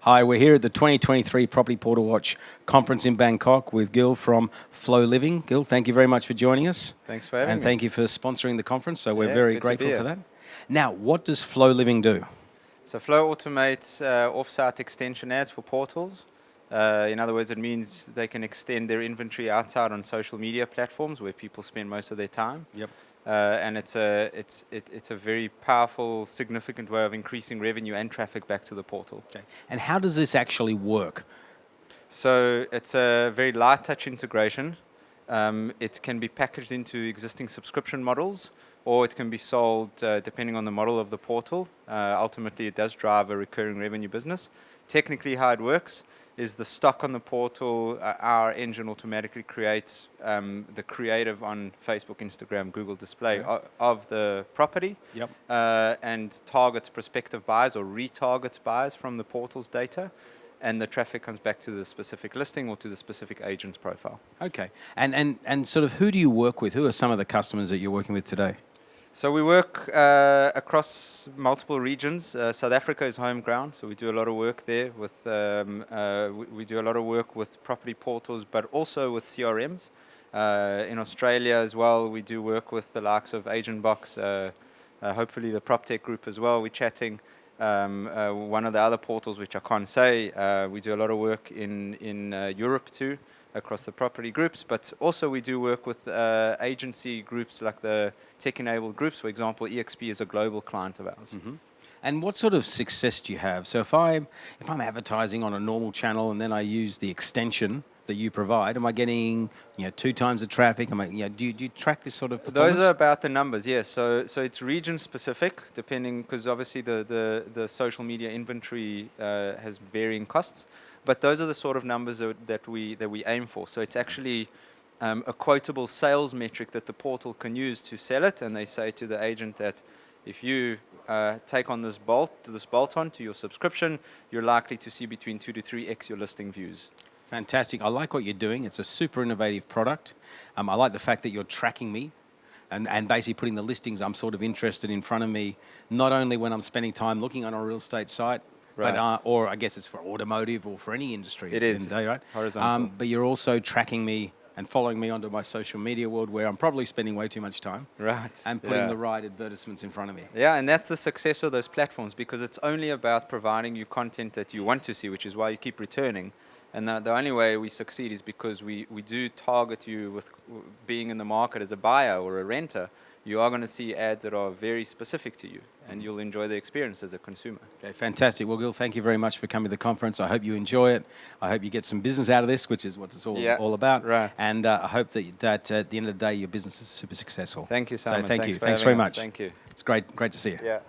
Hi, we're here at the 2023 Property Portal Watch conference in Bangkok with Gil from Flow Living. Gil, thank you very much for joining us. Thanks for having me. And thank you for sponsoring the conference, so we're Yeah, very good to grateful be for here. that. Now, what does Flow Living do? So Flow automates off-site extension ads for portals. In other words, it means they can extend their inventory outside on social media platforms where people spend most of their time. Yep. And it's a very powerful, significant way of increasing revenue and traffic back to the portal. Okay. And how does this actually work? So it's a very light touch integration. It can be packaged into existing subscription models, or it can be sold depending on the model of the portal. Ultimately, it does drive a recurring revenue business. Technically, how it works is the stock on the portal, our engine automatically creates the creative on Facebook, Instagram, Google display of the property. Yep. And targets prospective buyers or retargets buyers from the portal's data. And the traffic comes back to the specific listing or to the specific agent's profile. Okay. And sort of who do you work with? Who are some of the customers that you're working with today? So we work across multiple regions. South Africa is home ground, so we do a lot of work there. We do a lot of work with property portals, but also with CRMs. In Australia as well, we do work with the likes of AgentBox, hopefully the PropTech group as well. We're chatting. One of the other portals, which I can't say, we do a lot of work in Europe too, across the property groups, but also we do work with agency groups like the tech-enabled groups. For example, EXP is a global client of ours. Mm-hmm. And what sort of success do you have? So if I'm advertising on a normal channel and then I use the extension that you provide, am I getting 2 times the traffic? Am I, do you track this sort of performance? Those are about the numbers, yes. So it's region specific, depending, because obviously the social media inventory has varying costs. But those are the sort of numbers that we aim for. So it's actually a quotable sales metric that the portal can use to sell it, and they say to the agent that if you take on this bolt-on to your subscription, you're likely to see between 2 to 3x your listing views. Fantastic. I like what you're doing. It's a super innovative product. I like the fact that you're tracking me and basically putting the listings I'm sort of interested in front of me, not only when I'm spending time looking on a real estate site, right. but or I guess it's for automotive or for any industry. It is, day, right? Horizontal. But you're also tracking me and following me onto my social media world where I'm probably spending way too much time. Right. And putting the right advertisements in front of me. Yeah, and that's the success of those platforms, because it's only about providing you content that you want to see, which is why you keep returning. And the only way we succeed is because we do target you with being in the market as a buyer or a renter. You are going to see ads that are very specific to you, and you'll enjoy the experience as a consumer. Okay, fantastic. Well, Gil, thank you very much for coming to the conference. I hope you enjoy it. I hope you get some business out of this, which is what it's all about. Right. And I hope that at the end of the day, your business is super successful. Thank you, Simon. So thank you. For Thanks having very us. much. Thank you. It's great to see you. Yeah.